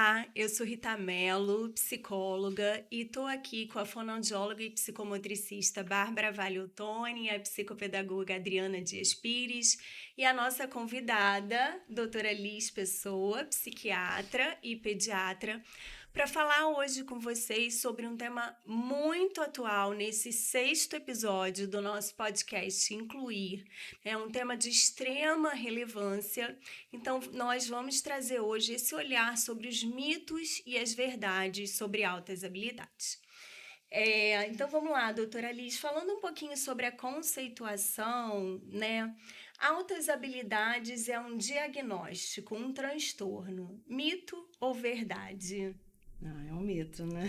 Olá, eu sou Rita Mello, psicóloga, e estou aqui com a fonoaudióloga e psicomotricista Bárbara Vale-Ottoni, a psicopedagoga Adriana Dias Pires e a nossa convidada, doutora Liz Pessoa, psiquiatra e pediatra, para falar hoje com vocês sobre um tema muito atual nesse sexto episódio do nosso podcast Incluir. É um tema de extrema relevância. Então, nós vamos trazer hoje esse olhar sobre os mitos e as verdades sobre altas habilidades. Então, vamos lá, doutora Liz, falando um pouquinho sobre a conceituação, né? Altas habilidades é um diagnóstico, um transtorno, mito ou verdade? É um mito, né?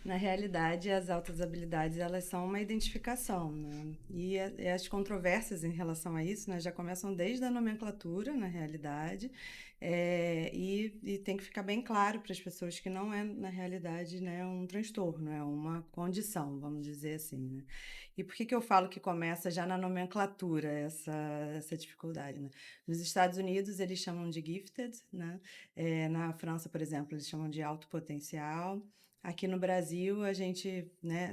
Na realidade, as altas habilidades, elas são uma identificação, né? E as controvérsias em relação a isso, né, já começam desde a nomenclatura, na realidade, e tem que ficar bem claro para as pessoas que não é, na realidade, né, um transtorno, é uma condição, vamos dizer assim, né? E por que eu falo que começa já na nomenclatura essa dificuldade, né? Nos Estados Unidos, eles chamam de gifted, né? Na França, por exemplo, eles chamam de alto potencial. Aqui no Brasil, a gente, né,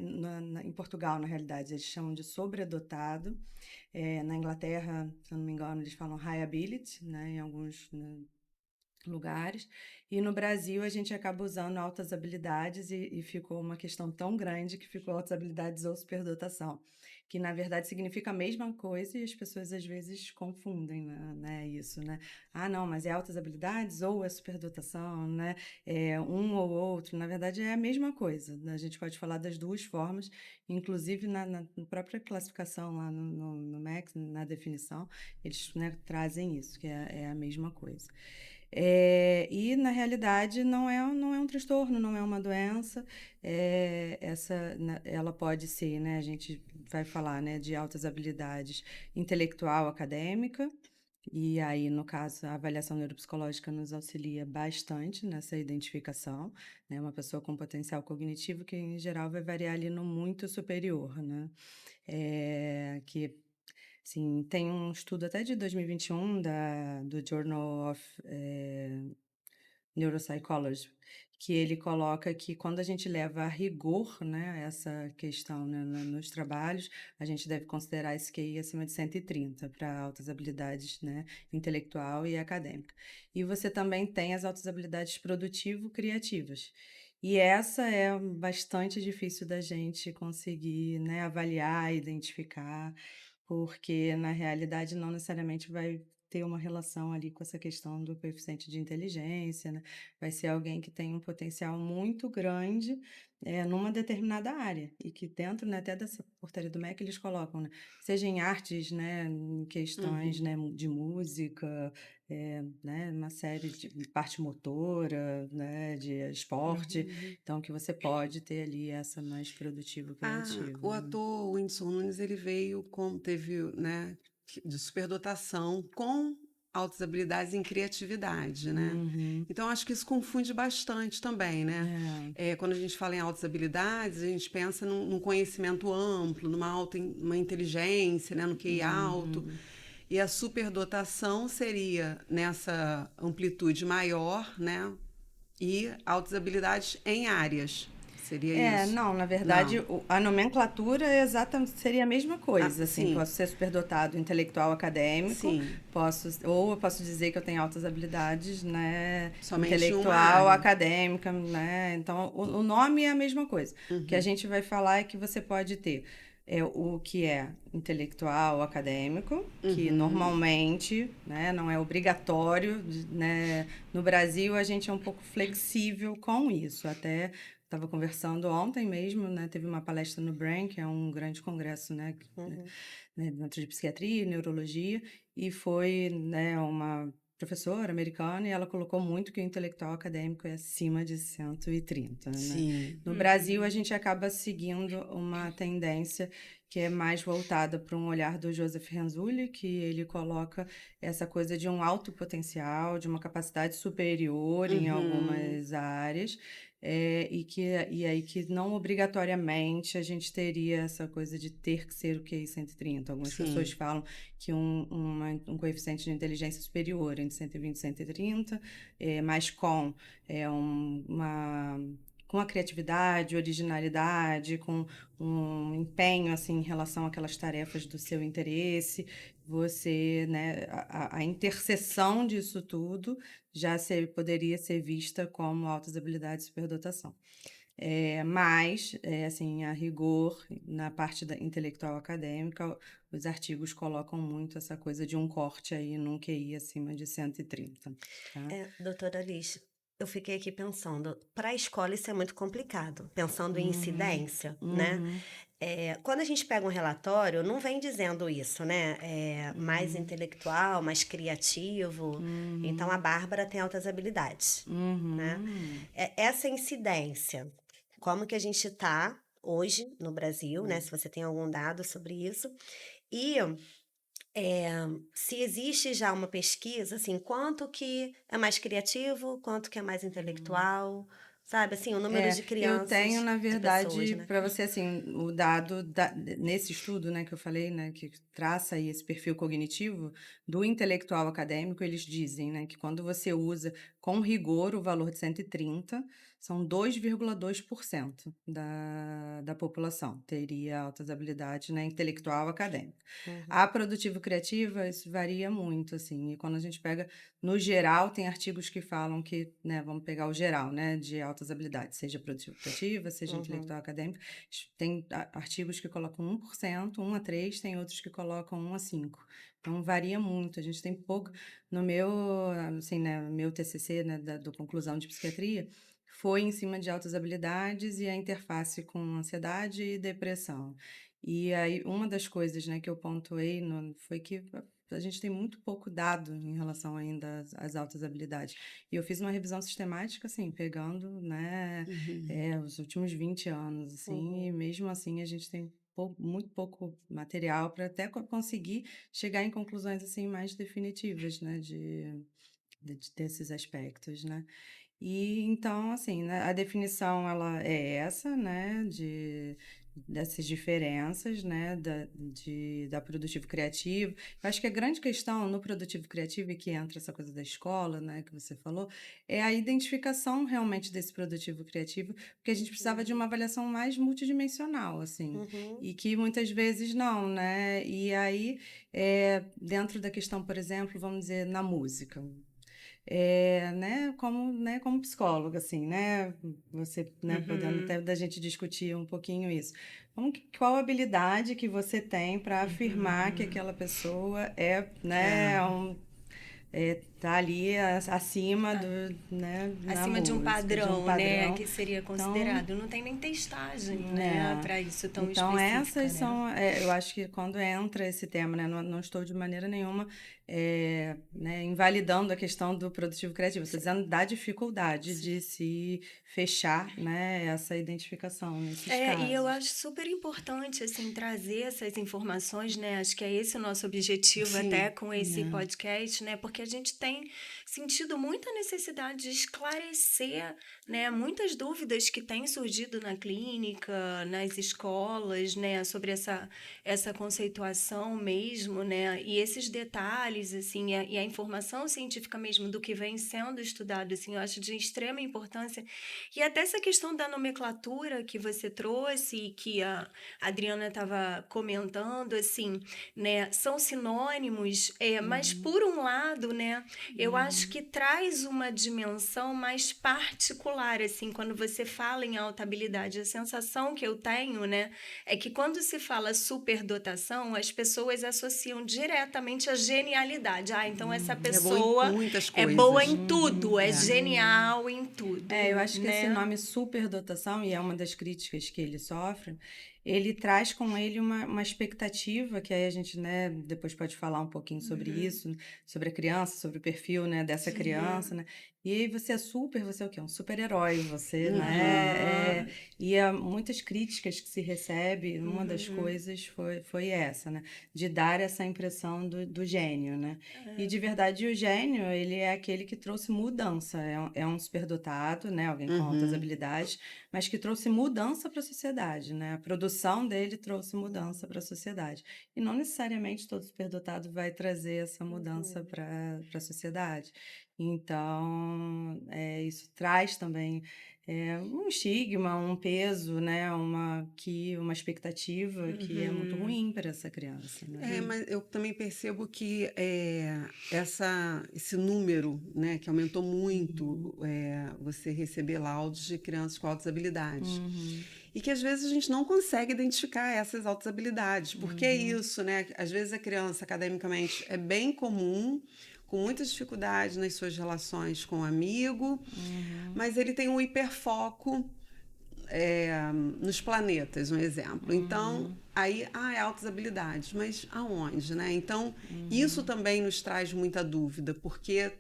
em Portugal, na realidade, eles chamam de sobredotado. Na Inglaterra, se eu não me engano, eles falam high ability, né, em alguns, né, lugares. E no Brasil, a gente acaba usando altas habilidades e ficou uma questão tão grande que ficou altas habilidades ou superdotação, que na verdade significa a mesma coisa e as pessoas às vezes confundem, né, isso, né? Ah, não, mas é altas habilidades ou é superdotação, né? É um ou outro. Na verdade, é a mesma coisa, né? A gente pode falar das duas formas, inclusive na própria classificação lá no MEC, na definição, eles, né, trazem isso, que é a mesma coisa. E na realidade não é um transtorno, não é uma doença. Ela pode ser, né? A gente vai falar, né, de altas habilidades intelectual, acadêmica. E aí, no caso, a avaliação neuropsicológica nos auxilia bastante nessa identificação, né? Uma pessoa com potencial cognitivo que, em geral, vai variar ali no muito superior, né? Que Sim, tem um estudo até de 2021 do Journal of Neuropsychology, que ele coloca que quando a gente leva a rigor, né, essa questão, né, nos trabalhos, a gente deve considerar esse QI acima de 130 para altas habilidades, né, intelectual e acadêmica. E você também tem as altas habilidades produtivo-criativas. E essa é bastante difícil da gente conseguir, né, avaliar, identificar, porque na realidade não necessariamente vai ter uma relação ali com essa questão do coeficiente de inteligência, né? Vai ser alguém que tem um potencial muito grande, numa determinada área e que dentro, né, até dessa portaria do MEC eles colocam, né, seja em artes, né, em questões, Uhum. né, de música, né, uma série de parte motora, né, de esporte, Uhum. então que você pode ter ali essa mais produtivo Ah, criativo, o né? ator Whindersson Nunes, ele veio teve, né, de superdotação com altas habilidades em criatividade, né. Uhum. Então acho que isso confunde bastante também, né. É. Quando a gente fala em altas habilidades, a gente pensa num conhecimento amplo, uma inteligência, né, no QI alto, Uhum. e a superdotação seria nessa amplitude maior, né, e altas habilidades em áreas. Seria isso? Não, na verdade, Não. a nomenclatura seria a mesma Ah, coisa, assim, sim, posso ser superdotado intelectual acadêmico, sim. ou eu posso dizer que eu tenho altas habilidades, né, Somente em uma intelectual, área. acadêmica, né, então o nome é a mesma coisa. O que a Uhum, gente vai falar é que você pode ter o que é intelectual, acadêmico, que uhum. normalmente, né, não é obrigatório, né, no Brasil a gente é um pouco flexível com isso, até estava conversando ontem mesmo, né? Teve uma palestra no BRAIN, que é um grande congresso, né? Uhum. Dentro de psiquiatria e neurologia, e foi, né, uma professora americana e ela colocou muito que o intelectual acadêmico é acima de 130, né? Sim. No Brasil, a Uhum. gente acaba seguindo uma tendência que é mais voltada para um olhar do Joseph Renzulli, que ele coloca essa coisa de um alto potencial, de uma capacidade superior em Uhum. algumas áreas, e aí que não obrigatoriamente a gente teria essa coisa de ter que ser o QI 130. Algumas Sim. pessoas falam que um coeficiente de inteligência superior entre 120 e 130, mas com a criatividade, originalidade, com um empenho assim, em relação àquelas tarefas do seu interesse, você, né, a interseção disso tudo poderia ser vista como altas habilidades e superdotação. Mas, assim, a rigor, na parte intelectual acadêmica, os artigos colocam muito essa coisa de um corte aí num QI acima de 130, tá? Doutora Liz, eu fiquei aqui pensando, para a escola isso é muito complicado, pensando em incidência, né? Quando a gente pega um relatório, não vem dizendo isso, né? Mais intelectual, mais criativo. Então, a Bárbara tem altas habilidades, né? Essa incidência, como que a gente está hoje no Brasil, né? Se você tem algum dado sobre isso. E se existe já uma pesquisa, assim, quanto que é mais criativo, quanto que é mais intelectual, sabe? Assim, o número de crianças, eu tenho, na de pessoas, verdade, né? para você, assim, o dado nesse estudo, né, que eu falei, né, que traça aí esse perfil cognitivo do intelectual acadêmico, eles dizem, né, que quando você usa com rigor o valor de 130, são 2,2% da população teria altas habilidades, né, intelectual acadêmica. A produtivo-criativa, isso varia muito, assim, e quando a gente pega, no geral, tem artigos que falam que, né, vamos pegar o geral, né, de altas habilidades, seja produtivo-criativa, seja intelectual acadêmica, tem artigos que colocam 1%, 1 a 3, tem outros que colocam 1 a 5. Então, varia muito, a gente tem pouco, no meu, assim, né, meu TCC, né, do conclusão de psiquiatria, foi em cima de altas habilidades e a interface com ansiedade e depressão. E aí, uma das coisas, né, que eu pontuei foi que a gente tem muito pouco dado em relação ainda às altas habilidades. E eu fiz uma revisão sistemática, assim, pegando, né, os últimos 20 anos, assim, e mesmo assim a gente tem muito pouco material para até conseguir chegar em conclusões, assim, mais definitivas, né, desses aspectos, né. E então, assim, né, a definição ela é essa, né, dessas diferenças, né, da produtivo criativo. Eu acho que a grande questão no produtivo criativo, e que entra essa coisa da escola, né, que você falou, é a identificação realmente desse produtivo criativo, porque a gente precisava de uma avaliação mais multidimensional, assim, e que muitas vezes não, né, e aí, dentro da questão, por exemplo, vamos dizer, na música, né, como psicóloga, assim, né, você, né, podendo até da gente discutir um pouquinho isso. Qual habilidade que você tem para afirmar que aquela pessoa né, tá ali acima né, Acima de um música, padrão, né, que seria Então, considerado. Não tem nem testagem, né, para isso tão então, específica, essas né? são, eu acho que quando entra esse tema, né, não estou de maneira nenhuma né, invalidando a questão do produtivo criativo, estou dizendo da dificuldade de se fechar, né, essa identificação nesses casos. E eu acho super importante, assim, trazer essas informações, né? Acho que é esse o nosso objetivo até com esse podcast, né? Porque a gente tem sentido muita necessidade de esclarecer, né? Muitas dúvidas que têm surgido na clínica, nas escolas, né? Sobre essa conceituação mesmo, né? E esses detalhes, assim, e a informação científica mesmo do que vem sendo estudado, assim, eu acho de extrema importância. E até essa questão da nomenclatura que você trouxe e que a Adriana estava comentando, assim, né, são sinônimos, mas por um lado, né, eu acho que traz uma dimensão mais particular, assim, quando você fala em alta habilidade. A sensação que eu tenho, né, é que quando se fala superdotação, as pessoas associam diretamente a genialidade. Então essa pessoa É boa em muitas é coisas. boa em tudo, é genial em tudo. Eu acho que né? esse nome superdotação, e é uma das críticas que ele sofre, ele traz com ele uma expectativa, que aí a gente, né, depois pode falar um pouquinho sobre isso, sobre a criança, sobre o perfil, né, dessa criança, né? E aí você é o quê? Um super-herói, você, né? Aham. E há muitas críticas que se recebe, uma das Uhum. coisas foi essa, né? De dar essa impressão do gênio, né? E É. de verdade o gênio, ele é aquele que trouxe mudança, é um superdotado, né? Alguém com altas Uhum. habilidades, mas que trouxe mudança para a sociedade, né? A produção dele trouxe mudança para a sociedade. E não necessariamente todo superdotado vai trazer essa mudança Uhum. para a sociedade. Então, isso traz também um estigma, um peso, né? Uma expectativa que é muito Uhum. ruim para essa criança, né? Mas eu também percebo que esse número, né, que aumentou Uhum, muito, você receber laudos de crianças com altas habilidades. uhum, E que às vezes a gente não consegue identificar essas altas habilidades, porque é uhum, isso, né? Às vezes a criança academicamente é bem comum, com muitas dificuldades nas suas relações com o amigo, uhum, mas ele tem um hiperfoco nos planetas, um exemplo. Então, uhum, aí, é altas habilidades, mas aonde, né? Então, isso uhum, também nos traz muita dúvida, porque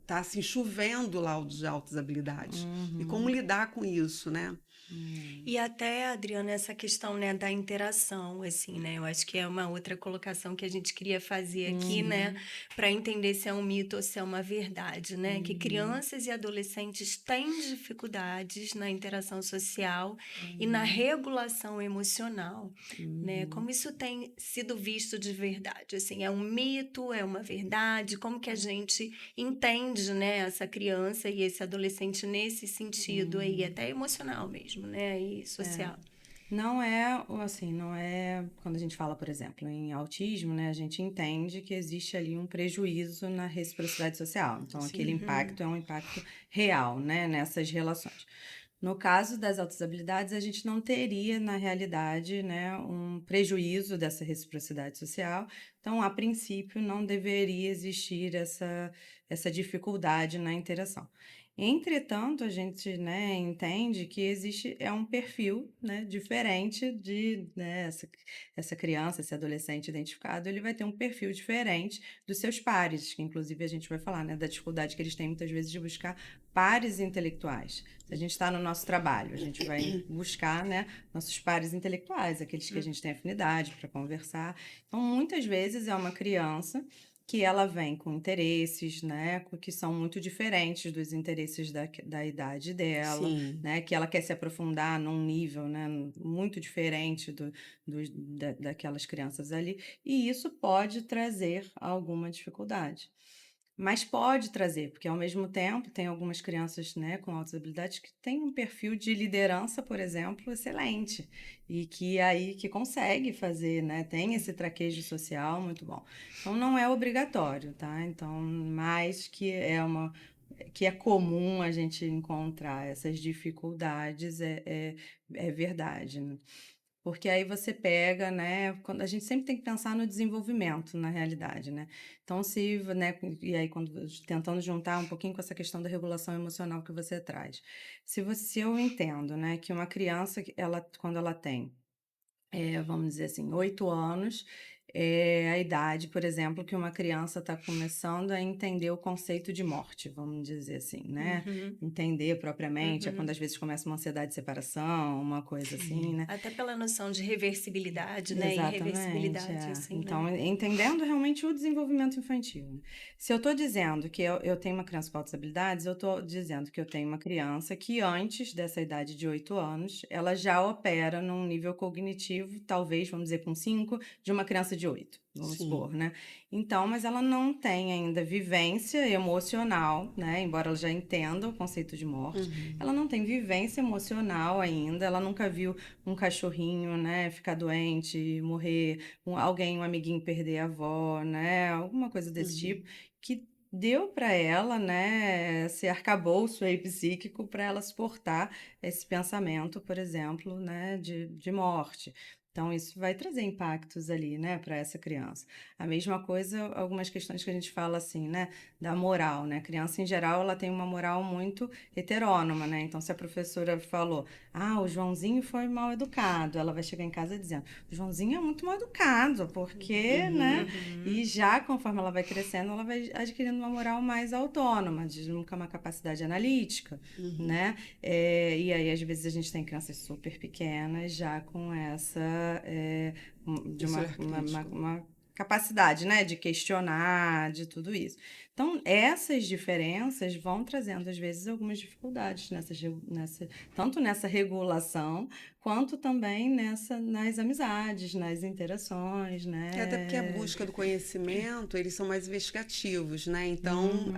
tá assim chovendo laudos de altas habilidades. E como uhum, lidar com isso, né? uhum, E até, Adriana, essa questão, né, da interação, assim, né? Eu acho que é uma outra colocação que a gente queria fazer aqui, né, uhum, para entender se é um mito ou se é uma verdade, né? Que uhum, crianças e adolescentes têm dificuldades na interação social e na uhum, regulação emocional, né? uhum. Como isso tem sido visto de verdade? Assim, é um mito, é uma verdade? Como que a gente entende, né, essa criança e esse adolescente nesse sentido aí, Uhum. até emocional mesmo, né, e É. social. Não é, assim, não é. Quando a gente fala, por exemplo, em autismo, né, a gente entende que existe ali um prejuízo na reciprocidade social. Então, aquele Sim. Uhum, impacto é um impacto real, né, nessas relações. No caso das altas habilidades, a gente não teria, na realidade, né, um prejuízo dessa reciprocidade social. Então, a princípio, não deveria existir essa dificuldade na interação. Entretanto, a gente, né, entende que existe um perfil, né, diferente né, essa criança, esse adolescente identificado, ele vai ter um perfil diferente dos seus pares, que inclusive a gente vai falar, né, da dificuldade que eles têm muitas vezes de buscar pares intelectuais. Se a gente está no nosso trabalho, a gente vai buscar, né, nossos pares intelectuais, aqueles que a gente tem afinidade para conversar. Então, muitas vezes é uma criança que ela vem com interesses, né, que são muito diferentes dos interesses da idade dela, Sim. né, que ela quer se aprofundar num nível, né, muito diferente daquelas crianças ali, e isso pode trazer alguma dificuldade. Mas pode trazer, porque ao mesmo tempo tem algumas crianças, né, com altas habilidades que têm um perfil de liderança, por exemplo, excelente, e que consegue fazer, né, tem esse traquejo social muito bom. Então não é obrigatório, tá? Então, mais que é comum a gente encontrar essas dificuldades, é verdade, né? Porque aí você pega, né, quando a gente sempre tem que pensar no desenvolvimento, na realidade, né? Então, né, e aí quando tentando juntar um pouquinho com essa questão da regulação emocional que você traz. Se eu entendo, né, que uma criança, quando ela tem vamos dizer assim, 8 anos é a idade, por exemplo, que uma criança está começando a entender o conceito de morte, vamos dizer assim, né? uhum, Entender propriamente, é quando uhum. às vezes começa uma ansiedade de separação, uma coisa assim, né? Até pela noção de reversibilidade, né, Exatamente, irreversibilidade, é. assim, né? Então, entendendo realmente o desenvolvimento infantil, né? Se eu estou dizendo que eu tenho uma criança com altas habilidades, eu estou dizendo que eu tenho uma criança que antes dessa idade de 8 anos, ela já opera num nível cognitivo, talvez, vamos dizer, com 5, de uma criança de 8, vamos Sim. supor, né? Então, mas ela não tem ainda vivência emocional, né? Embora ela já entenda o conceito de morte, Uhum. ela não tem vivência emocional ainda, ela nunca viu um cachorrinho, né, ficar doente, morrer, um amiguinho perder a avó, né, alguma coisa desse tipo, Uhum. que deu para ela, né, esse arcabouço aí psíquico para ela suportar esse pensamento, por exemplo, né, de morte. Então, isso vai trazer impactos ali, né, para essa criança. A mesma coisa, algumas questões que a gente fala assim, né, da moral, né? A criança, em geral, ela tem uma moral muito heterônoma, né? Então, se a professora falou, o Joãozinho foi mal educado, ela vai chegar em casa dizendo, o Joãozinho é muito mal educado, porque, né? E já conforme ela vai crescendo, ela vai adquirindo uma moral mais autônoma, de nunca uma capacidade analítica, né? E aí, às vezes, a gente tem crianças super pequenas já com essa de Isso é crítico. uma capacidade, né, de questionar, de tudo isso. Então, essas diferenças vão trazendo, às vezes, algumas dificuldades tanto nessa regulação, quanto também nas amizades, nas interações, Até porque a né? busca do conhecimento, eles são mais investigativos, né? Então,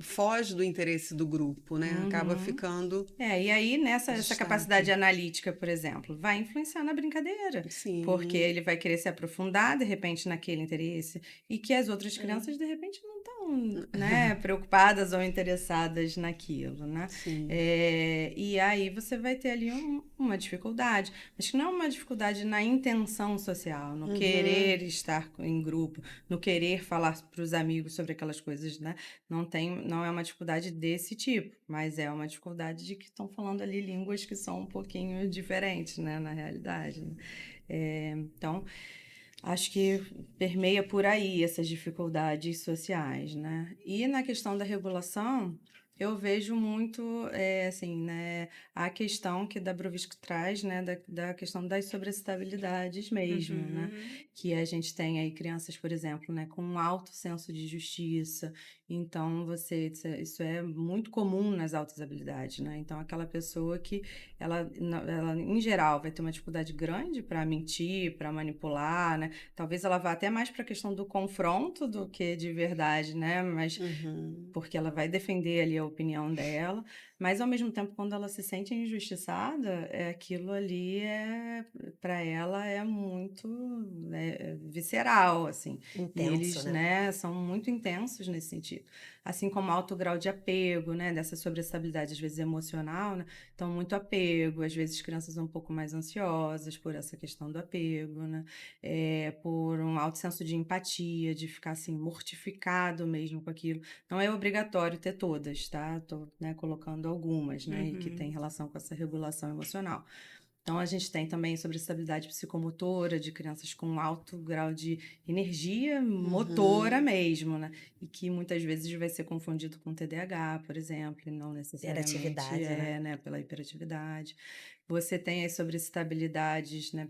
foge do interesse do grupo, né? Acaba Uhum. ficando E aí essa capacidade distante. analítica, por exemplo, vai influenciar na brincadeira, porque Sim. ele vai querer se aprofundar, de repente, naquele interesse, e que as outras crianças, de repente, não estão, né, preocupadas ou interessadas naquilo, né? Sim. E aí você vai ter ali uma dificuldade, mas que não é uma dificuldade na intenção social, no querer estar em grupo, no querer falar para os amigos sobre aquelas coisas, né? Não é uma dificuldade desse tipo, mas é uma dificuldade de que estão falando ali línguas que são um pouquinho diferentes, né, na realidade, né? Então, acho que permeia por aí essas dificuldades sociais, né? E na questão da regulação, eu vejo muito, assim, né, a questão que Dabrowski traz, né, da questão das sobressaltabilidades mesmo, né? Que a gente tem aí crianças, por exemplo, né, com um alto senso de justiça. Então, isso é muito comum nas altas habilidades, né? Então, aquela pessoa que ela, em geral, vai ter uma dificuldade grande para mentir, para manipular, né? Talvez ela vá até mais para a questão do confronto do que de verdade, né? Mas porque ela vai defender ali a opinião dela, mas ao mesmo tempo, quando ela se sente injustiçada, aquilo ali para ela é muito visceral, assim. E Intenso, eles, né? né, são muito intensos nesse sentido. Assim como alto grau de apego, né, dessa sobressalabilidade, às vezes emocional, né? Então, muito apego, às vezes crianças um pouco mais ansiosas por essa questão do apego, né? Por um alto senso de empatia, de ficar assim, mortificado mesmo com aquilo. Não é obrigatório ter todas, tá? Tô, né, colocando algumas, né, e que tem relação com essa regulação emocional. Então, a gente tem também sobressalabilidade psicomotora de crianças com alto grau de energia motora mesmo, né? E que muitas vezes vai ser confundido com TDAH, por exemplo, e não necessariamente Hiperatividade, né? né, pela hiperatividade. Você tem as sobressalabilidades, né,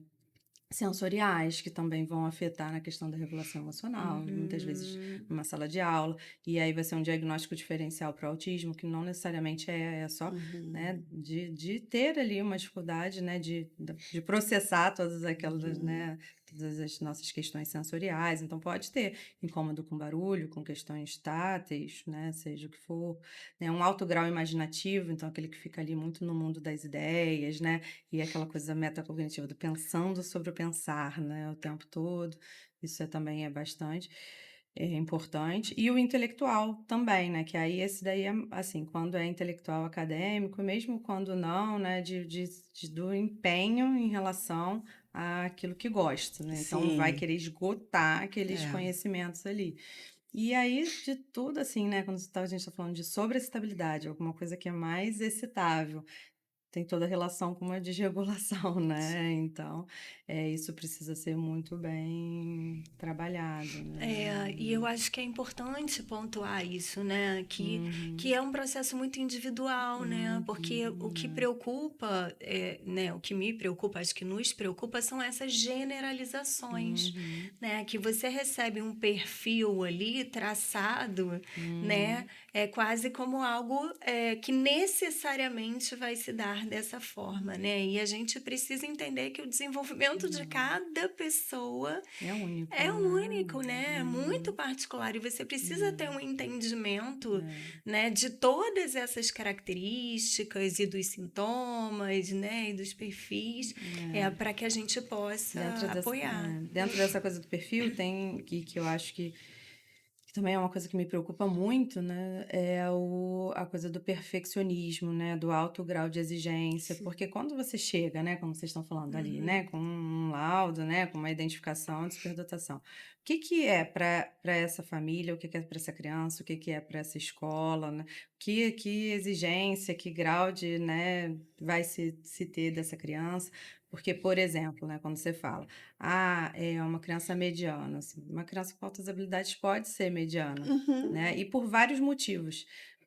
sensoriais, que também vão afetar na questão da regulação emocional, muitas vezes numa sala de aula, e aí vai ser um diagnóstico diferencial para o autismo, que não necessariamente é só, né, de ter ali uma dificuldade, né, de processar todas aquelas, né, todas as nossas questões sensoriais, então pode ter incômodo com barulho, com questões táteis, né, seja o que for, né, um alto grau imaginativo, então aquele que fica ali muito no mundo das ideias, né, e aquela coisa metacognitiva do pensando sobre o pensar, né, o tempo todo. Isso também é bastante importante. E o intelectual também, né, que aí esse daí é, assim, quando é intelectual acadêmico, mesmo quando não, né, do empenho em relação àquilo que gosta, né? Então vai Sim. querer esgotar aqueles É. conhecimentos ali. E aí, de tudo, assim, né? Quando a gente está falando de sobreexcitabilidade, alguma coisa que é mais excitável, tem toda a relação com uma desregulação, né? Então, isso precisa ser muito bem trabalhado, né? E eu acho que é importante pontuar isso, né? Que Uhum, é um processo muito individual, né? Porque o que uhum, preocupa, né? O que me preocupa, acho que nos preocupa, são essas generalizações, uhum, né? Que você recebe um perfil ali traçado, né? uhum, É quase como algo que necessariamente vai se dar dessa forma, né? E a gente precisa entender que o desenvolvimento de uhum. cada pessoa É único, é né? único, né? É muito Uhum, particular e você precisa ter uhum, um entendimento, é, né, de todas essas características e dos sintomas, né, e dos perfis, é. para que a gente possa apoiar. Dentro dessa coisa do perfil, tem que eu acho que que também é uma coisa que me preocupa muito, né, é a coisa do perfeccionismo, né, do alto grau de exigência, Sim. porque quando você chega, né, como vocês estão falando ali, né, Uhum. com um laudo, né, com uma identificação de superdotação, o que que é para essa família, o que que é para essa criança, o que que é para essa escola, né, que exigência, que grau de, né, vai se ter dessa criança, porque, por exemplo, né, quando você fala é uma criança mediana, assim, uma criança com altas habilidades pode ser mediana, Uhum. né, e por vários motivos.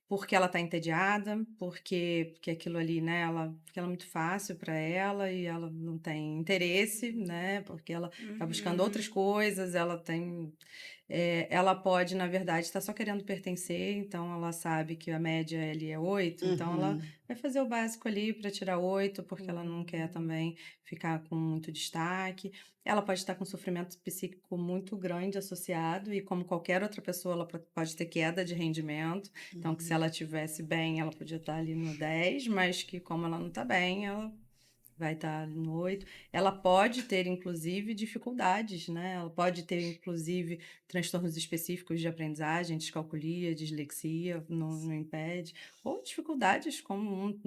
Porque ela está entediada, porque aquilo ali, né, porque ela é muito fácil para ela e ela não tem interesse, né, porque ela está buscando outras Uhum. coisas, ela pode, na verdade, estar só querendo pertencer, então ela sabe que a média ali é 8, então ela Uhum. vai fazer o básico ali para tirar 8, porque ela não quer Hum. também ficar com muito destaque. Ela pode estar com sofrimento psíquico muito grande associado, e como qualquer outra pessoa, ela pode ter queda de rendimento. Então, que se ela tivesse bem, ela podia estar ali no 10, mas que como ela não está bem, ela vai estar no 8. Ela pode ter, inclusive, dificuldades, né? Ela pode ter, inclusive, transtornos específicos de aprendizagem, descalculia, dislexia, não impede. Ou dificuldades como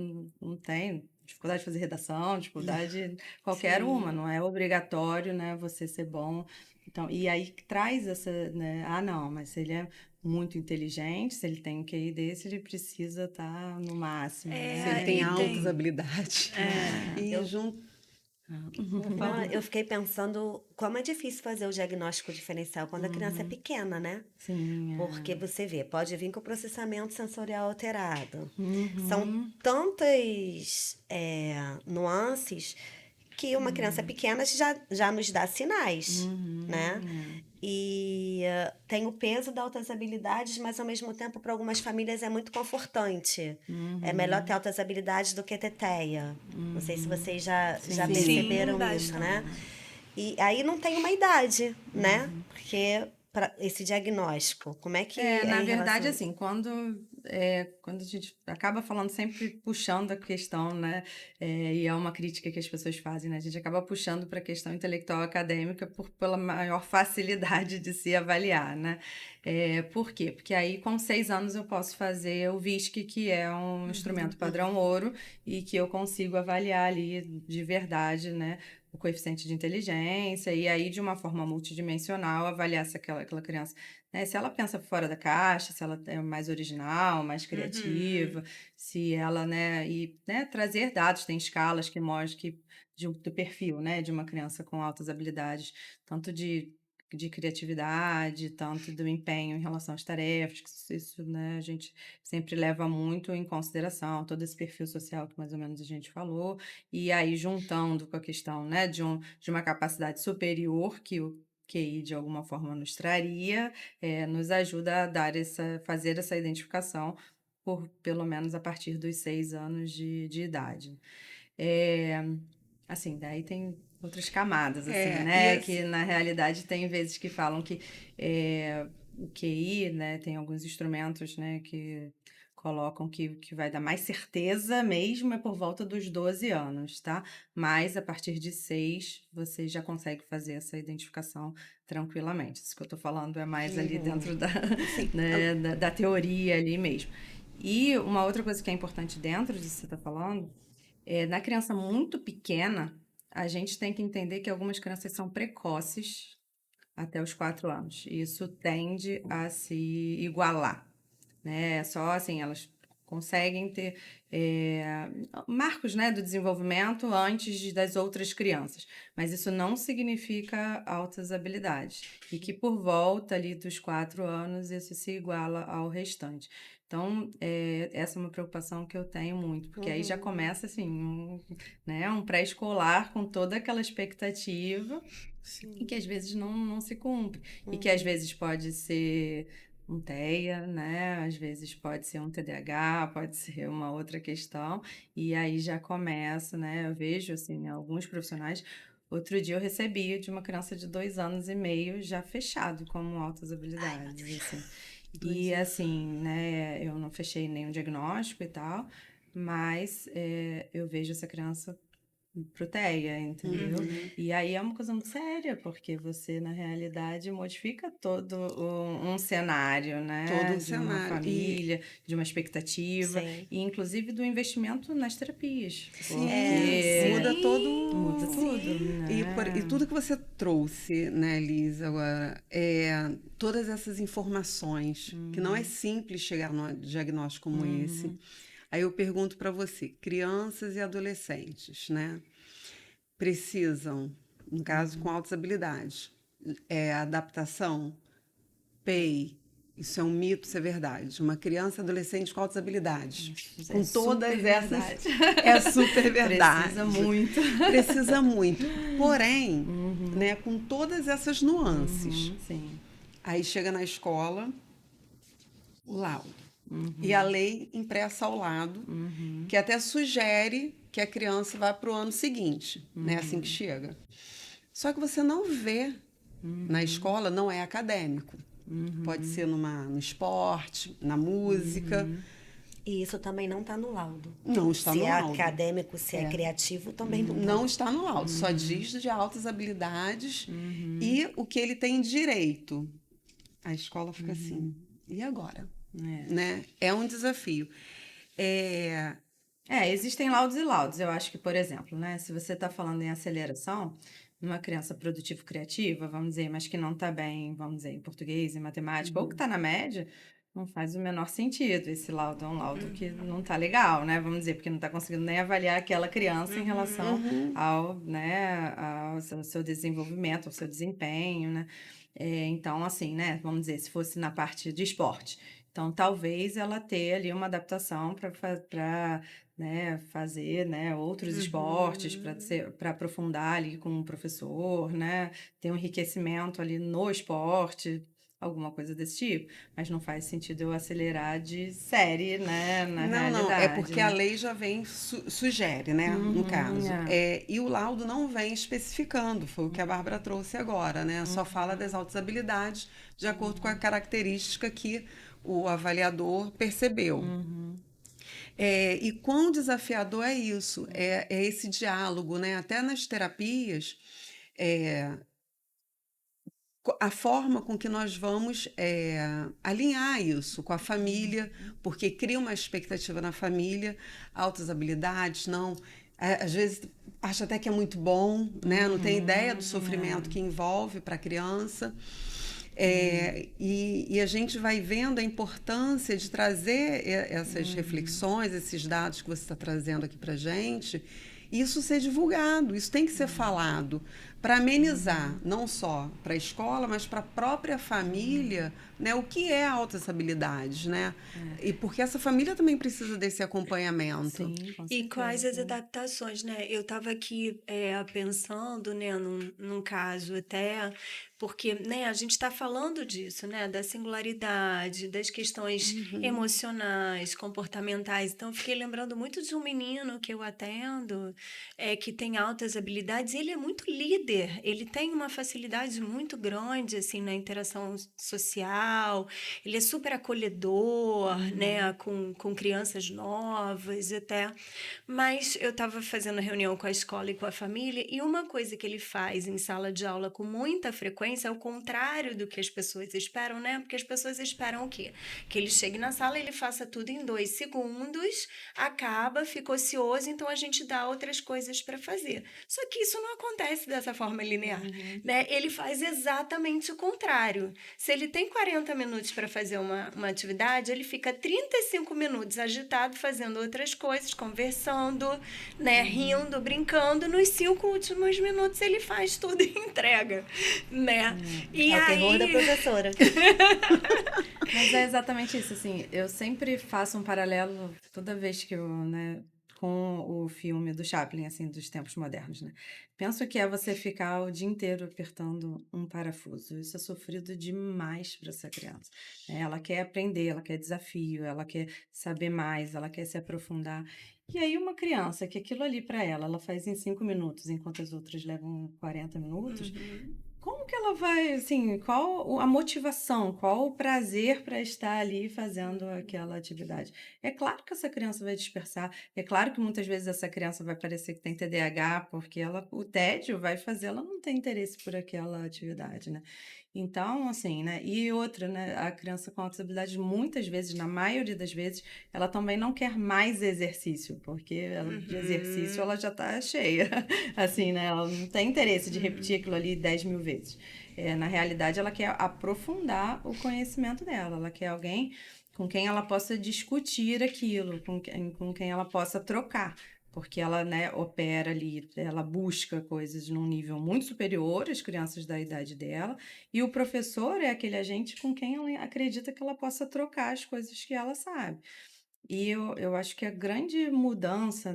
não tem, dificuldade de fazer redação, dificuldade qualquer uma, Sim. não é obrigatório, né, você ser bom. Então, e aí traz essa, né? Não, mas se ele é muito inteligente, se ele tem um QI desse, ele precisa estar no máximo, Se ele né? tem E altas tem. habilidades. É. E Eu, junto. Vou não, falar. eu fiquei pensando como é difícil fazer o diagnóstico diferencial quando a criança é Uhum. pequena, né? Sim, Porque é. você vê, pode vir com processamento sensorial alterado. São Uhum. tantas nuances que uma criança pequena já nos dá sinais, né? Uhum. E tem o peso das altas habilidades, mas ao mesmo tempo, para algumas famílias é muito confortante. É melhor ter Uhum. altas habilidades do que ter TEA. Não sei se Uhum. vocês já Sim. Sim, perceberam isso, né? bastante. E aí não tem uma idade, né? Uhum. Porque para esse diagnóstico, como é que é Na em relação verdade, a isso? assim, quando a gente acaba falando, sempre puxando a questão, né, e é uma crítica que as pessoas fazem, né, a gente acaba puxando para a questão intelectual acadêmica pela maior facilidade de se avaliar, né? Por quê? Porque aí, com 6 anos, eu posso fazer o VISC, que é um instrumento Uhum. padrão ouro, e que eu consigo avaliar ali de verdade, né, o coeficiente de inteligência, e aí, de uma forma multidimensional, avaliar se aquela criança, né, se ela pensa fora da caixa, se ela é mais original, mais Uhum. criativa, se ela, né, trazer dados, tem escalas que mostram do perfil, né, de uma criança com altas habilidades, tanto de criatividade, tanto do empenho em relação às tarefas, que isso, né, a gente sempre leva muito em consideração, todo esse perfil social que mais ou menos a gente falou, e aí juntando com a questão, né, de uma capacidade superior que o QI de alguma forma nos traria, nos ajuda a fazer essa identificação pelo menos a partir dos 6 anos de idade. É, assim, daí tem outras camadas, assim, E né? Que na realidade tem vezes que falam que o QI, né? Tem alguns instrumentos, né? Que colocam que vai dar mais certeza mesmo é por volta dos 12 anos, tá? Mas a partir de 6 você já consegue fazer essa identificação tranquilamente. Isso que eu tô falando é mais ali Uhum. dentro Sim. né, da teoria ali mesmo. E uma outra coisa que é importante dentro disso que você está falando na criança muito pequena, a gente tem que entender que algumas crianças são precoces até os 4 anos. E isso tende a se igualar, né? Só assim, elas conseguem ter marcos, né, do desenvolvimento das outras crianças. Mas isso não significa altas habilidades. E que por volta ali dos 4 anos isso se iguala ao restante. Então, essa é uma preocupação que eu tenho muito, porque aí já Uhum. começa assim, né, um pré-escolar com toda aquela expectativa e Sim. que às vezes não se cumpre. E que às Uhum. vezes pode ser um TEA, né? Às vezes pode ser um TDAH, pode ser uma outra questão. E aí já começa, né? Eu vejo, assim, alguns profissionais. Outro dia eu recebi de uma criança de 2 anos e meio já fechado como altas Ai, meu habilidades, Deus. assim. Dois E anos. assim, né? Eu não fechei nenhum diagnóstico e tal, mas eu vejo essa criança pro TEA, entendeu? E aí é uma coisa muito séria, porque você, na realidade, modifica todo um cenário, né? Todo um de uma cenário. família, de uma expectativa, Sim. e inclusive do investimento nas terapias. Sim, Porque muda Sim, todo. muda tudo, né? E tudo que você trouxe, né, Lisa, agora, todas essas informações, que não é simples chegar num diagnóstico como esse. Aí eu pergunto para você, crianças e adolescentes, né, precisam, no caso com altas habilidades, adaptação, PEI, isso é um mito, isso é verdade. Uma criança e adolescente com altas habilidades, Isso com é todas super essas, verdade. é super verdade. Precisa muito. Precisa muito. Porém, né, com todas essas nuances, Sim. aí chega na escola o laudo. E a lei impressa ao lado, que até sugere que a criança vá para o ano seguinte, né, assim que chega. Só que você não vê na escola, não é acadêmico. Pode ser no esporte, na música. E isso também não está no laudo. Não está Se no é laudo. acadêmico, se é criativo, também não tá. Não está no laudo, só diz de altas habilidades e o que ele tem direito. A escola fica assim, e agora? Né? É um desafio. Existem laudos e laudos. Eu acho que, por exemplo, né, se você está falando em aceleração, numa criança produtivo-criativa, vamos dizer, mas que não está bem, vamos dizer, em português, em matemática, ou que está na média, não faz o menor sentido. Esse laudo é um laudo que não está legal, né? Vamos dizer, porque não está conseguindo nem avaliar aquela criança em relação ao, né, ao seu desenvolvimento, ao seu desempenho, né? Então, assim, né, vamos dizer, se fosse na parte de esporte. Então, talvez ela ter ali uma adaptação para né, fazer, né, outros esportes para aprofundar ali com o professor, né, ter um enriquecimento ali no esporte, alguma coisa desse tipo, mas não faz sentido eu acelerar de série, né, na Não, é realidade, porque né? a lei já vem, sugere, né, no caso. É. E o laudo não vem especificando, foi o que a Bárbara trouxe agora, né? Só fala das altas habilidades de acordo com a característica que o avaliador percebeu. E quão desafiador é isso? É esse diálogo, né? Até nas terapias, a forma com que nós vamos alinhar isso com a família, porque cria uma expectativa na família, altas habilidades, não. Às vezes acha até que é muito bom, né? Não tem ideia do sofrimento que envolve para a criança. E a gente vai vendo a importância de trazer essas reflexões, esses dados que você está trazendo aqui para gente, e isso ser divulgado, isso tem que ser falado para amenizar, não só para a escola, mas para a própria família, né, o que é altas habilidades, né? E porque essa família também precisa desse acompanhamento. Sim, com E quais as certeza. adaptações, né? Eu estava aqui pensando, né, num caso até, porque, né, a gente está falando disso, né, da singularidade, das questões emocionais, comportamentais. Então, eu fiquei lembrando muito de um menino que eu atendo, que tem altas habilidades, e ele é muito líder, ele tem uma facilidade muito grande, assim, na interação social, ele é super acolhedor, né, com crianças novas até. Mas eu estava fazendo reunião com a escola e com a família, e uma coisa que ele faz em sala de aula com muita frequência é o contrário do que as pessoas esperam, né? Porque as pessoas esperam o quê? Que ele chegue na sala e ele faça tudo em 2 segundos, acaba, fica ocioso, então a gente dá outras coisas para fazer. Só que isso não acontece dessa forma linear, né? Ele faz exatamente o contrário. Se ele tem 40 minutos para fazer uma atividade, ele fica 35 minutos agitado fazendo outras coisas, conversando, né, rindo, brincando. Nos 5 últimos minutos ele faz tudo e entrega, né? E É o terror da aí professora. Mas é exatamente isso, assim, eu sempre faço um paralelo toda vez que eu, né, com o filme do Chaplin, assim, dos tempos modernos, né? Penso que é você ficar o dia inteiro apertando um parafuso. Isso é sofrido demais para essa criança, né? Ela quer aprender, ela quer desafio, ela quer saber mais, ela quer se aprofundar. E aí uma criança que aquilo ali para ela faz em 5 minutos, enquanto as outras levam 40 minutos, como como que ela vai, assim, qual a motivação, qual o prazer para estar ali fazendo aquela atividade? É claro que essa criança vai dispersar, é claro que muitas vezes essa criança vai parecer que tem TDAH, porque o tédio vai fazer ela não ter interesse por aquela atividade, né? Então, assim, né? E outra, né? A criança com altas habilidades, muitas vezes, na maioria das vezes, ela também não quer mais exercício, porque de exercício ela já está cheia, assim, né? Ela não tem interesse de repetir aquilo ali 10 mil vezes. Na realidade, ela quer aprofundar o conhecimento dela, ela quer alguém com quem ela possa discutir aquilo, com quem ela possa trocar. Porque ela, né, opera ali, ela busca coisas num nível muito superior às crianças da idade dela, e o professor é aquele agente com quem ela acredita que ela possa trocar as coisas que ela sabe. E eu acho que a grande mudança,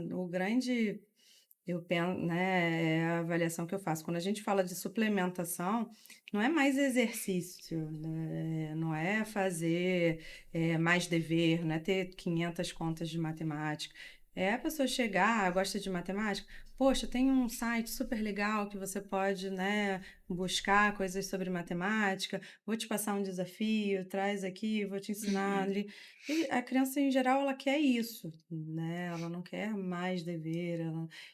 eu penso, né, é a avaliação que eu faço. Quando a gente fala de suplementação, não é mais exercício, né? Não é fazer mais dever, não é ter 500 contas de matemática. É a pessoa chegar, gosta de matemática, poxa, tem um site super legal que você pode, né, buscar coisas sobre matemática, vou te passar um desafio, traz aqui, vou te ensinar ali. E a criança, em geral, ela quer isso, né? Ela não quer mais dever,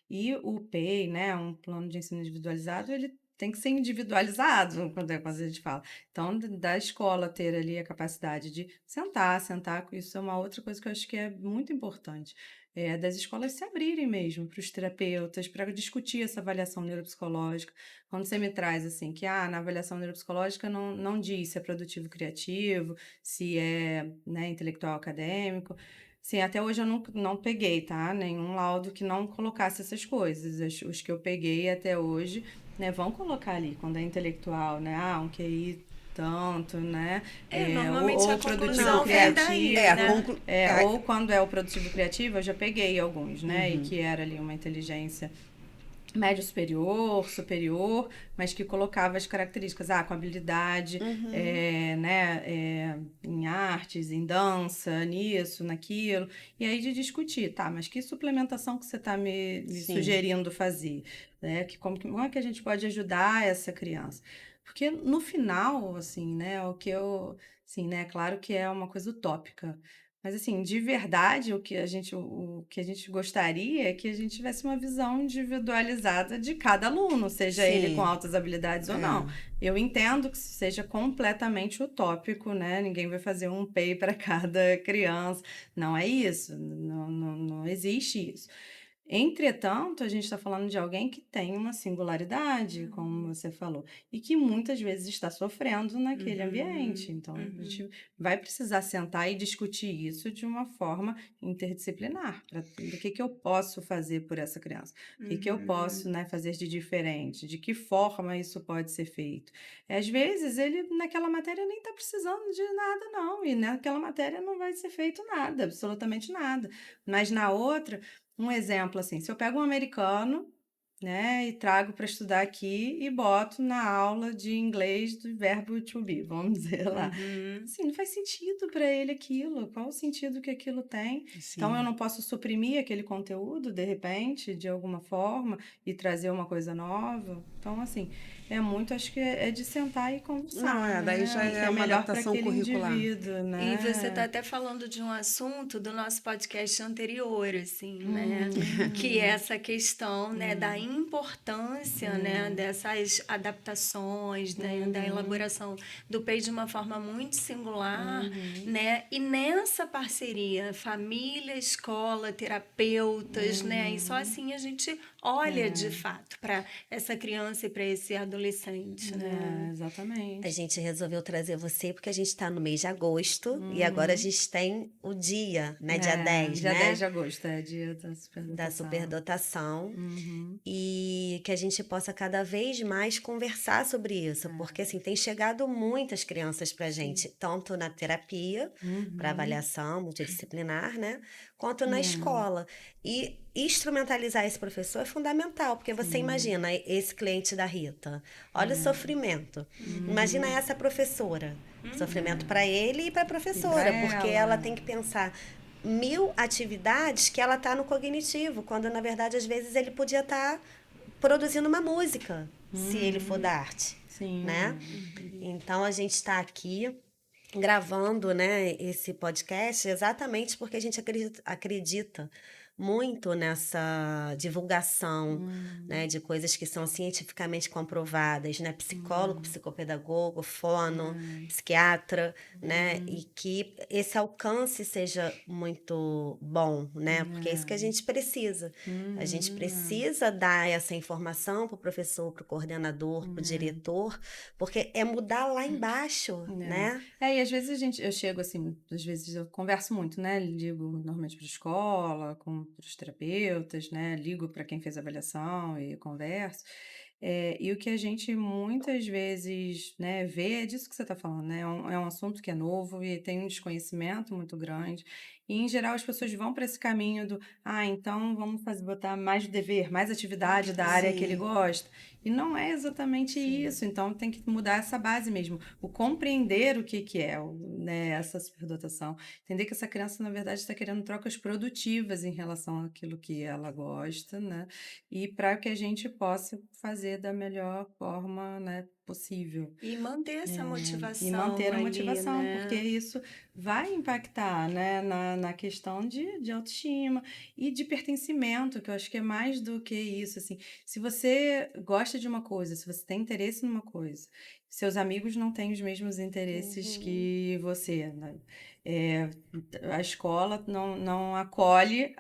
e o PEI, né, um plano de ensino individualizado, ele tem que ser individualizado quando a gente fala. Então, da escola ter ali a capacidade de sentar, isso é uma outra coisa que eu acho que é muito importante. Das escolas se abrirem mesmo para os terapeutas, para discutir essa avaliação neuropsicológica. Quando você me traz assim, que na avaliação neuropsicológica não diz se é produtivo criativo, se é, né, intelectual acadêmico. Sim, até hoje eu não peguei, tá? Nenhum laudo que não colocasse essas coisas. Os que eu peguei até hoje, né, vão colocar ali, quando é intelectual, né? Um QI tanto, né? Normalmente ou a produtivo conclusão vem daí, criativo. né? Ou quando é o produtivo criativo, eu já peguei alguns, né? E que era ali uma inteligência médio superior, mas que colocava as características, com habilidade, né, em artes, em dança, nisso, naquilo, e aí de discutir, tá, mas que suplementação que você está me sugerindo fazer, né, como é que a gente pode ajudar essa criança? Porque no final, assim, né, assim, né, claro que é uma coisa utópica, mas, assim, de verdade, o que a gente gostaria é que a gente tivesse uma visão individualizada de cada aluno, seja ele com altas habilidades ou não. Eu entendo que seja completamente utópico, né? Ninguém vai fazer um PEI para cada criança. Não é isso. Não existe isso. Entretanto, a gente está falando de alguém que tem uma singularidade, como você falou, e que muitas vezes está sofrendo naquele ambiente. Então, a gente vai precisar sentar e discutir isso de uma forma interdisciplinar. Do que eu posso fazer por essa criança? O que eu posso, né, fazer de diferente? De que forma isso pode ser feito? Às vezes, ele naquela matéria nem está precisando de nada, não. E naquela matéria não vai ser feito nada, absolutamente nada. Mas na outra... Um exemplo, assim, se eu pego um americano, né, e trago para estudar aqui e boto na aula de inglês do verbo to be, vamos dizer lá. Assim, não faz sentido para ele aquilo. Qual o sentido que aquilo tem? Então, eu não posso suprimir aquele conteúdo, de repente, de alguma forma, e trazer uma coisa nova. Então, assim, acho que é de sentar e conversar, daí né? já O que é uma melhor adaptação para aquele curricular. indivíduo, né? E você está até falando de um assunto do nosso podcast anterior, assim, né? Que é essa questão, né, da importância, né, dessas adaptações, né, da elaboração do PEI de uma forma muito singular, né? E nessa parceria, família, escola, terapeutas, né? E só assim a gente olha de fato para essa criança e para esse adolescente, né? Exatamente. A gente resolveu trazer você porque a gente está no mês de agosto e agora a gente tem o dia, né? Dia 10, dia né? 10 de agosto, dia da superdotação. Da superdotação. E que a gente possa cada vez mais conversar sobre isso, porque assim, tem chegado muitas crianças pra gente, tanto na terapia, para avaliação multidisciplinar, né? Quanto na escola. E instrumentalizar esse professor é fundamental, porque você imagina esse cliente da Rita, olha o sofrimento. Imagina essa professora, sofrimento para ele e para a professora, porque ela tem que pensar 1000 atividades que ela está no cognitivo, quando na verdade às vezes ele podia estar produzindo uma música, se ele for da arte, Sim. né? Então, a gente está aqui gravando, né, esse podcast exatamente porque a gente acredita muito nessa divulgação, né, de coisas que são cientificamente comprovadas, né, psicólogo, psicopedagogo, fono, psiquiatra, né, e que esse alcance seja muito bom, né, porque é isso que a gente precisa. A gente precisa dar essa informação para o professor, para o coordenador, para o diretor, porque é mudar lá embaixo, né? E às vezes eu chego assim, às vezes eu converso muito, né? Ligo normalmente para a escola, com os terapeutas, né? Ligo para quem fez a avaliação e converso. E o que a gente muitas vezes, né, vê é disso que você está falando, né? É um assunto que é novo e tem um desconhecimento muito grande. E, em geral, as pessoas vão para esse caminho do, então vamos botar mais dever, mais atividade da área que ele Sim. gosta. E não é exatamente isso. Então, tem que mudar essa base mesmo. O compreender o que é, né, essa superdotação. Entender que essa criança, na verdade, está querendo trocas produtivas em relação àquilo que ela gosta, né? E para que a gente possa fazer da melhor forma, né, possível. E manter essa E motivação manter a ali, motivação, né? porque isso vai impactar, né, na questão de autoestima e de pertencimento, que eu acho que é mais do que isso, assim. Se você gosta de uma coisa, se você tem interesse numa coisa, seus amigos não têm os mesmos interesses que você, né? A escola não acolhe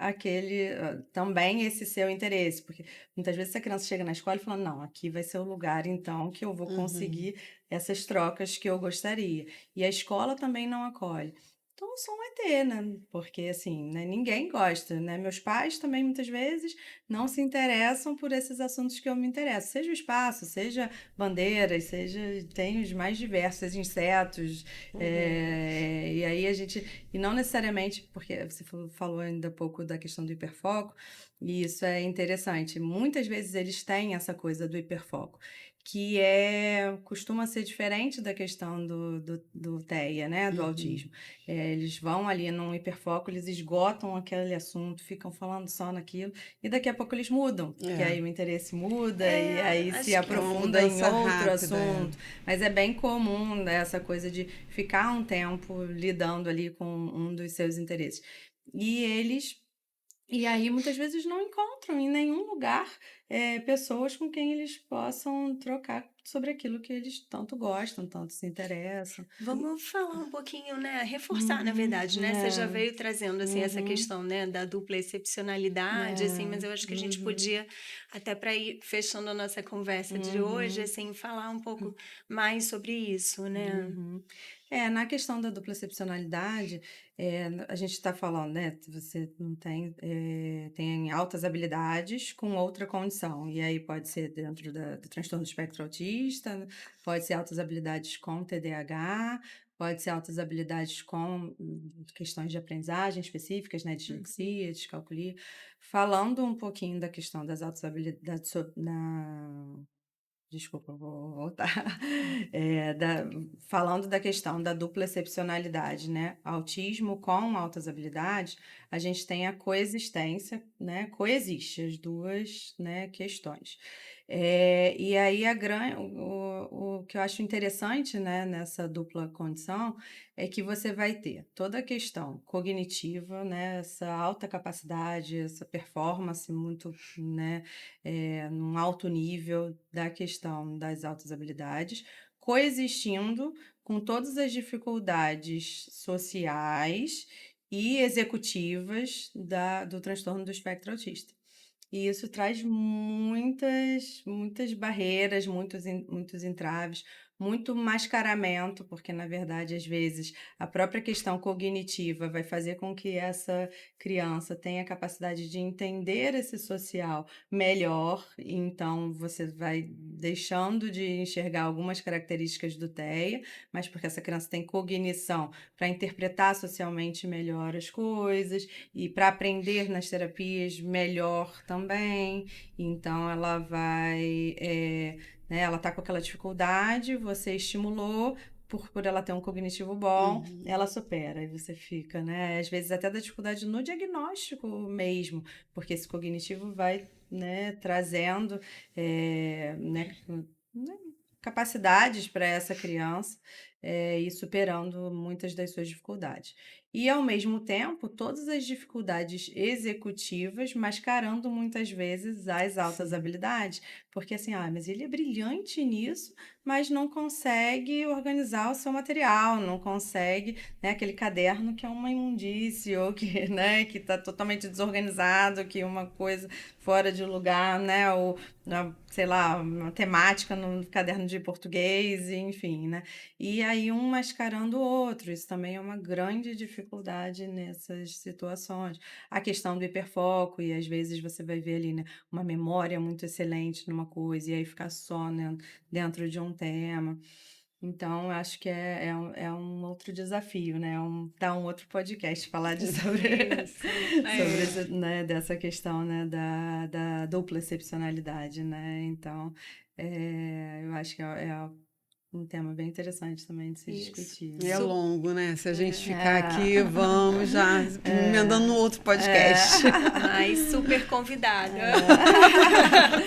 também esse seu interesse, porque muitas vezes a criança chega na escola e fala, não, aqui vai ser o lugar, então, que eu vou conseguir essas trocas que eu gostaria. E a escola também não acolhe. Então, o som é ter, né? Porque, assim, né, ninguém gosta, né? Meus pais também, muitas vezes, não se interessam por esses assuntos que eu me interesso. Seja o espaço, seja bandeiras, tem os mais diversos, insetos. E aí e não necessariamente, porque você falou ainda há pouco da questão do hiperfoco, e isso é interessante. Muitas vezes eles têm essa coisa do hiperfoco, que costuma ser diferente da questão do TEA, né, do autismo. Eles vão ali num hiperfoco, eles esgotam aquele assunto, ficam falando só naquilo, e daqui a pouco eles mudam, que aí o interesse muda, e aí acho se que aprofunda em mudança outro rápida, assunto. Mas é bem comum, né, essa coisa de ficar um tempo lidando ali com um dos seus interesses. E aí, muitas vezes, não encontram em nenhum lugar pessoas com quem eles possam trocar sobre aquilo que eles tanto gostam, tanto se interessam. Vamos falar um pouquinho, né? Reforçar, na verdade, né? Você já veio trazendo, assim, essa questão, né? Da dupla excepcionalidade, assim, mas eu acho que a gente podia, até para ir fechando a nossa conversa de hoje, assim, falar um pouco mais sobre isso, né? Na questão da dupla excepcionalidade, a gente está falando, né? Você não tem altas habilidades com outra condição. E aí pode ser dentro do transtorno do espectro autista, pode ser altas habilidades com TDAH, pode ser altas habilidades com questões de aprendizagem específicas, né? Dislexia, descalculia. Falando um pouquinho da questão das altas habilidades Desculpa, vou voltar. Falando da questão da dupla excepcionalidade, né? Autismo com altas habilidades, a gente tem a coexistência, né? Coexiste as duas, né, questões. E aí o que eu acho interessante, né, nessa dupla condição é que você vai ter toda a questão cognitiva, né? Essa alta capacidade, essa performance muito, né? Num alto nível da questão das altas habilidades, coexistindo com todas as dificuldades sociais e executivas do transtorno do espectro autista. E isso traz muitas barreiras, muitos entraves, muito mascaramento, porque, na verdade, às vezes, a própria questão cognitiva vai fazer com que essa criança tenha a capacidade de entender esse social melhor, então você vai deixando de enxergar algumas características do TEA, mas porque essa criança tem cognição para interpretar socialmente melhor as coisas e para aprender nas terapias melhor também. Então ela né, ela tá com aquela dificuldade, você estimulou, por ela ter um cognitivo bom, ela supera, e você fica, né? Às vezes até da dificuldade no diagnóstico mesmo, porque esse cognitivo vai né, trazendo né, capacidades para essa criança e superando muitas das suas dificuldades. E, ao mesmo tempo, todas as dificuldades executivas mascarando muitas vezes as altas Sim. habilidades. Porque assim, mas ele é brilhante nisso, mas não consegue organizar o seu material, não consegue, né, aquele caderno que é uma imundície, ou que, né, que está totalmente desorganizado, que uma coisa fora de lugar, né, ou, sei lá, uma temática no caderno de português, enfim, né. E aí um mascarando o outro, isso também é uma grande dificuldade nessas situações. A questão do hiperfoco, e às vezes você vai ver ali, né, uma memória muito excelente numa coisa, e aí ficar só, né, dentro de um tema. Então, eu acho que é um outro desafio, né? Dá um outro podcast falar sobre, Isso. sobre né, dessa questão, né, da dupla excepcionalidade, né? Então, eu acho que é um tema bem interessante também de se Isso. discutir, É né? longo, né? Se a gente ficar É. aqui, vamos já emendando no outro podcast. Mas super convidada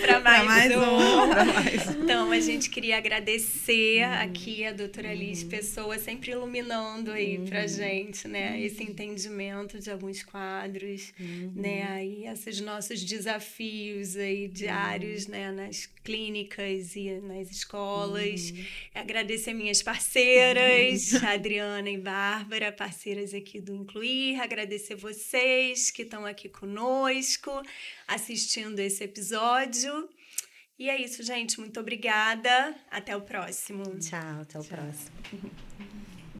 para Pra mais mais um. Pra mais. Então, a gente queria agradecer aqui a doutora Liz Pessoa, sempre iluminando aí pra gente, né? Esse entendimento de alguns quadros, né? Aí, esses nossos desafios aí diários, né? Nas clínicas e nas escolas. Agradecer minhas parceiras, Adriana e Bárbara, parceiras aqui do Incluir. Agradecer vocês que estão aqui conosco, assistindo esse episódio. E é isso, gente. Muito obrigada. Até o próximo. Tchau, até o próximo.